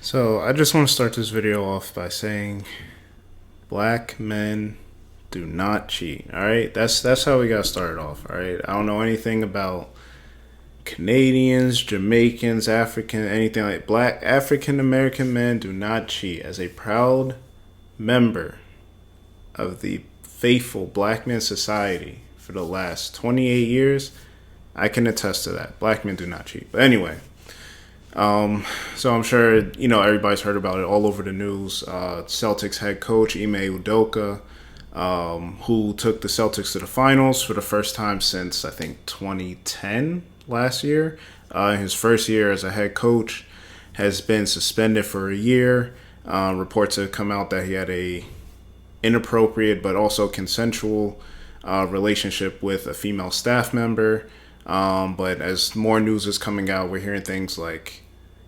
So I just want to start this video off by saying black men do not cheat. All right, that's how we got started off. All right, I don't know anything about Canadians, Jamaicans, African, anything like black African American men do not cheat. As a proud member of the faithful Black Men Society for the last 28 years, I can attest to that. Black men do not cheat. But anyway. So I'm sure, everybody's heard about it all over the news. Celtics head coach Ime Udoka, who took the Celtics to the finals for the first time since, I think, 2010 last year. His first year as a head coach has been suspended for a year. Reports have come out that he had a inappropriate but also consensual relationship with a female staff member. But as more news is coming out, we're hearing things like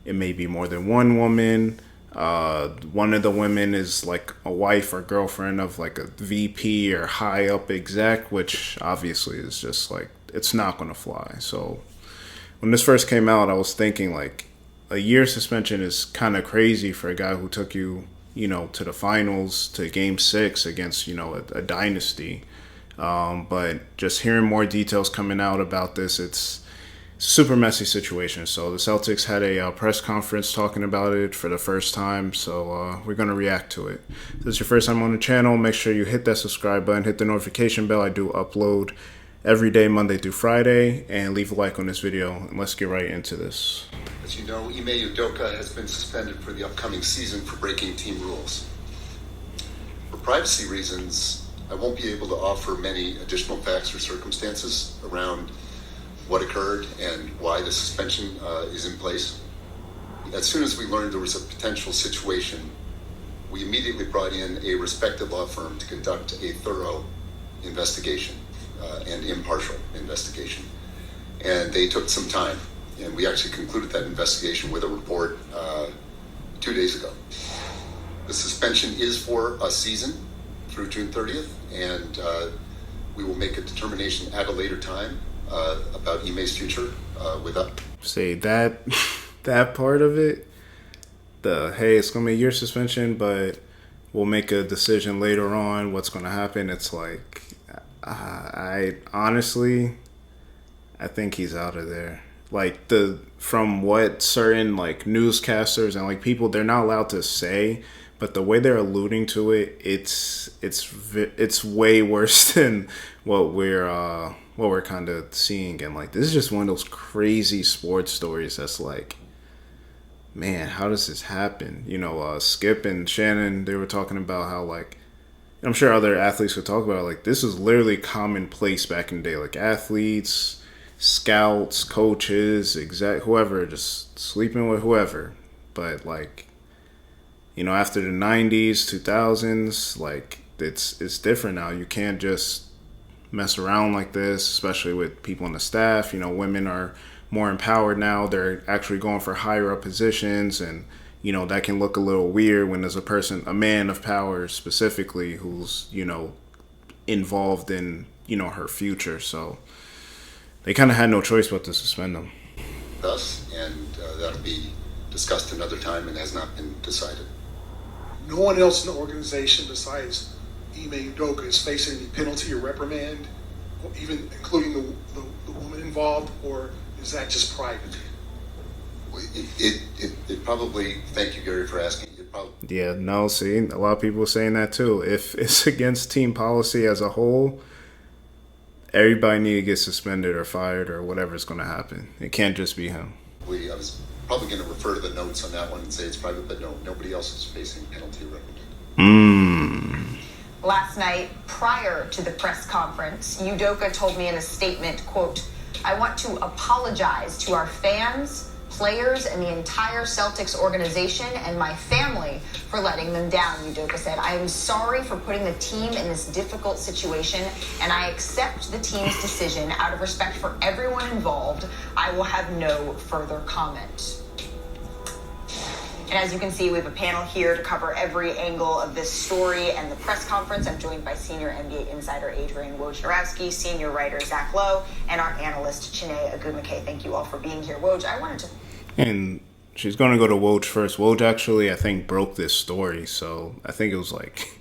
it may be more than one woman. One of the women is like a wife or girlfriend of like a VP or high up exec, which obviously is just like, it's not going to fly. So when this first came out, I was thinking like a year suspension is kind of crazy for a guy who took you, to the finals, to game 6 against, a dynasty. But just hearing more details coming out about this, it's a super messy situation. So the Celtics had a press conference talking about it for the first time. So we're going to react to it. If this is your first time on the channel, make sure you hit that subscribe button, hit the notification bell. I do upload every day, Monday through Friday, and leave a like on this video. And let's get right into this. As you know, Ime Udoka has been suspended for the upcoming season for breaking team rules. For privacy reasons, I won't be able to offer many additional facts or circumstances around what occurred and why the suspension is in place. As soon as we learned there was a potential situation, we immediately brought in a respected law firm to conduct a thorough investigation and impartial investigation. And they took some time, and we actually concluded that investigation with a report 2 days ago. The suspension is for a season through June 30th, and we will make a determination at a later time about Ime's future with us. Say that part of it, hey, it's gonna be a year suspension, but we'll make a decision later on what's gonna happen. It's like I honestly think he's out of there. Like from what certain like newscasters and like people, they're not allowed to say, but the way they're alluding to it, it's way worse than what we're kind of seeing. And like, this is just one of those crazy sports stories that's like, man, how does this happen? Skip and Shannon, they were talking about how like, I'm sure other athletes would talk about it, like this was literally commonplace back in the day. Like athletes, scouts, coaches, exec, whoever, just sleeping with whoever. But like, after the 90s, 2000s, like it's different now. You can't just mess around like this, especially with people on the staff. Women are more empowered now. They're actually going for higher up positions, and that can look a little weird when there's a man of power specifically, who's involved in her future. So they kind of had no choice but to suspend them. Thus, and that'll be discussed another time and has not been decided. No one else in the organization besides Ime Udoka is facing any penalty or reprimand, or even including the woman involved, or is that just private? It probably, thank you, Gary, for asking. Yeah, no, see, a lot of people are saying that too. If it's against team policy as a whole, everybody need to get suspended or fired or whatever's going to happen. It can't just be him. I was probably going to refer to the notes on that one and say it's private, but no, nobody else is facing penalty or reprimand. Last night, prior to the press conference, Udoka told me in a statement, quote, "I want to apologize to our fans, players, and the entire Celtics organization and my family for letting them down," Udoka said. "I am sorry for putting the team in this difficult situation, and I accept the team's decision out of respect for everyone involved. I will have no further comment." And as you can see, we have a panel here to cover every angle of this story and the press conference. I'm joined by senior NBA insider Adrian Wojnarowski, senior writer Zach Lowe, and our analyst Chiney Agumake. Thank you all for being here. Woj, I wanted to... And she's going to go to Woj first. Woj actually, I think, broke this story. So I think it was like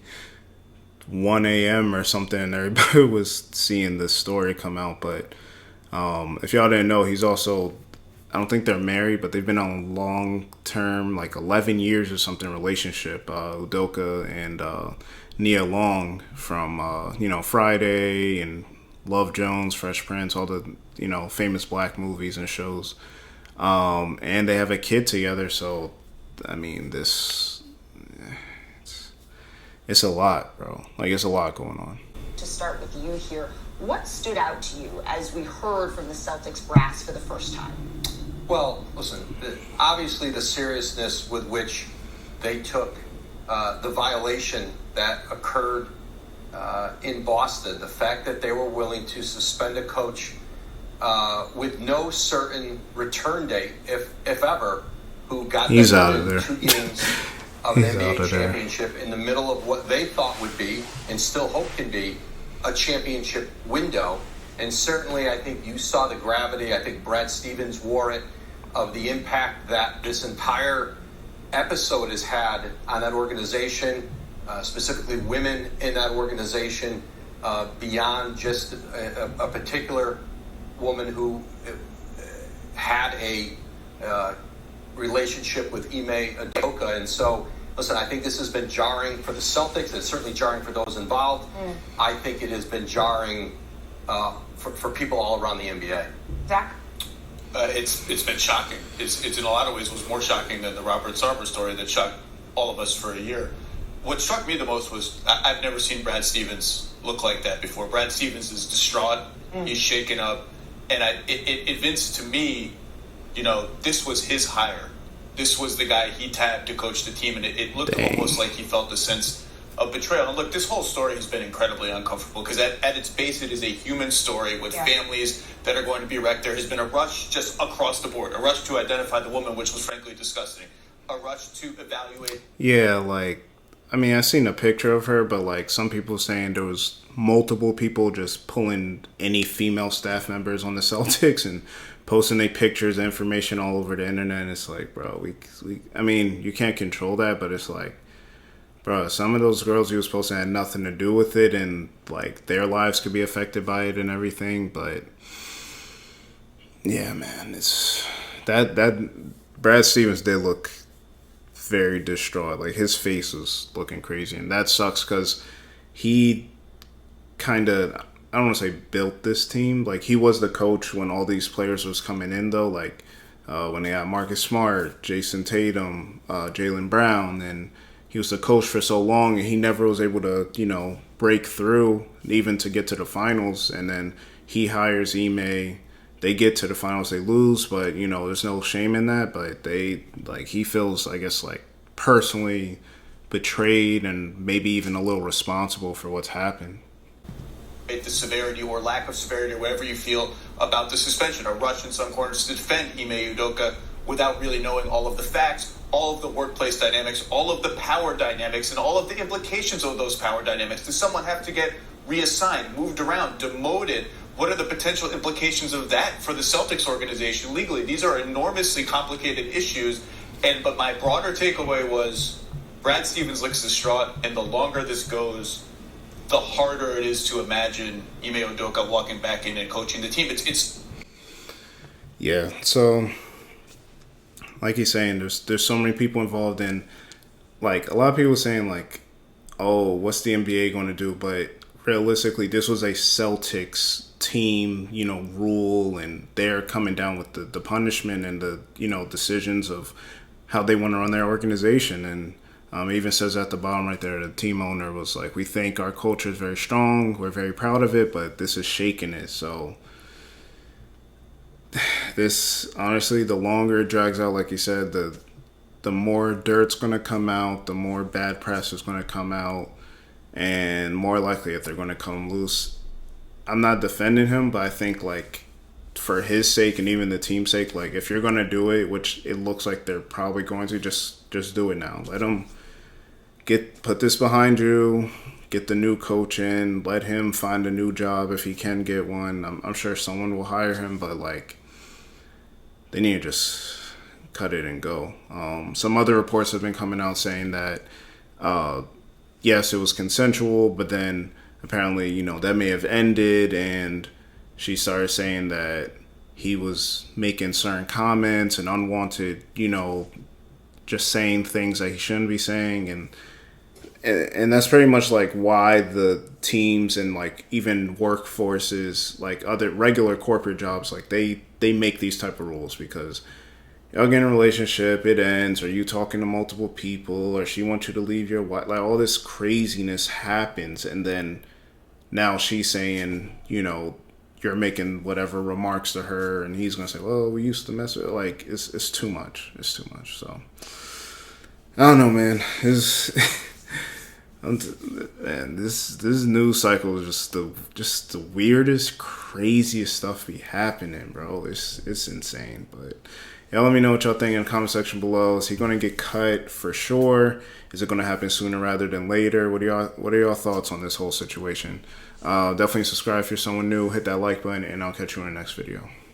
1 a.m. or something. Everybody was seeing this story come out. But if y'all didn't know, he's also, I don't think they're married, but they've been on a long-term, like 11 years or something, relationship. Udoka and Nia Long from, Friday and Love Jones, Fresh Prince, all the, famous black movies and shows. And they have a kid together, so, I mean, it's a lot, bro. Like, it's a lot going on. To start with you here, what stood out to you as we heard from the Celtics brass for the first time? Well, listen, obviously the seriousness with which they took the violation that occurred in Boston, the fact that they were willing to suspend a coach with no certain return date, if ever, who got He's them out of in there. 2 games of an He's out NBA of there. championship in the middle of what they thought would be, and still hope can be, a championship window. And certainly I think you saw the gravity, I think Brad Stevens wore it, of the impact that this entire episode has had on that organization, specifically women in that organization, beyond just a particular woman who had a relationship with Ime Udoka. And so, listen, I think this has been jarring for the Celtics. It's certainly jarring for those involved. I think it has been jarring for people all around the NBA. Zach? It's been shocking. It's in a lot of ways was more shocking than the Robert Sarver story that shocked all of us for a year. What struck me the most was I've never seen Brad Stevens look like that before. Brad Stevens is distraught. He's shaken up. And it evinced to me, this was his hire. This was the guy he tapped to coach the team. And it looked almost like he felt a sense of betrayal. And look, this whole story has been incredibly uncomfortable because at its base, it is a human story with families that are going to be wrecked. There has been a rush just across the board, a rush to identify the woman, which was frankly disgusting, a rush to evaluate. Yeah, I seen a picture of her, but some people saying there was multiple people just pulling any female staff members on the Celtics and posting their pictures and information all over the internet. And it's like, bro, you can't control that, but it's like, bro, some of those girls you were supposed to have nothing to do with it, and their lives could be affected by it and everything. But yeah, man, it's that Brad Stevens did look very distraught. His face was looking crazy, and that sucks because he kind of, I don't want to say built this team. He was the coach when all these players was coming in, though. When they had Marcus Smart, Jason Tatum, Jaylen Brown, and he was the coach for so long, and he never was able to, break through even to get to the finals. And then he hires Ime. They get to the finals, they lose, but there's no shame in that. But he feels, I guess, personally betrayed and maybe even a little responsible for what's happened. The severity or lack of severity, or whatever you feel about the suspension, a rush in some corners to defend Ime Udoka without really knowing all of the facts, all of the workplace dynamics, all of the power dynamics, and all of the implications of those power dynamics. Does someone have to get reassigned, moved around, demoted? What are the potential implications of that for the Celtics organization legally? These are enormously complicated issues. But my broader takeaway was Brad Stevens looks distraught, and the longer this goes, the harder it is to imagine Ime Udoka walking back in and coaching the team. It's Yeah, so like he's saying, there's so many people involved in, a lot of people saying oh, what's the NBA going to do? But realistically, this was a Celtics team, rule, and they're coming down with the punishment and the, decisions of how they want to run their organization. And it even says at the bottom right there, the team owner was like, we think our culture is very strong, we're very proud of it, but this is shaking it. So this, honestly, the longer it drags out, like you said, the more dirt's going to come out, the more bad press is going to come out, and more likely if they're going to come loose. I'm not defending him, but I think for his sake and even the team's sake, if you're going to do it, which it looks like they're probably going to, just do it now. Let him put this behind you, get the new coach in, let him find a new job if he can get one. I'm sure someone will hire him, but they need to just cut it and go. Some other reports have been coming out saying that yes, it was consensual, but then apparently, you know, that may have ended, and she started saying that he was making certain comments and unwanted, you know, just saying things that he shouldn't be saying, and that's pretty much like why the teams and like even workforces, like other regular corporate jobs, like they make these type of rules, because y'all get in a relationship, it ends, or you talking to multiple people, or she wants you to leave your wife, like all this craziness happens, and then now she's saying, you know, you're making whatever remarks to her, and he's gonna say, well, we used to mess with, like, it's too much. It's too much. So I don't know, man. Man, this news cycle is just the weirdest, craziest stuff be happening, bro. It's insane. But yeah, let me know what y'all think in the comment section below. Is he gonna get cut for sure? Is it gonna happen sooner rather than later? What are y'all thoughts on this whole situation? Definitely subscribe if you're someone new. Hit that like button, and I'll catch you in the next video.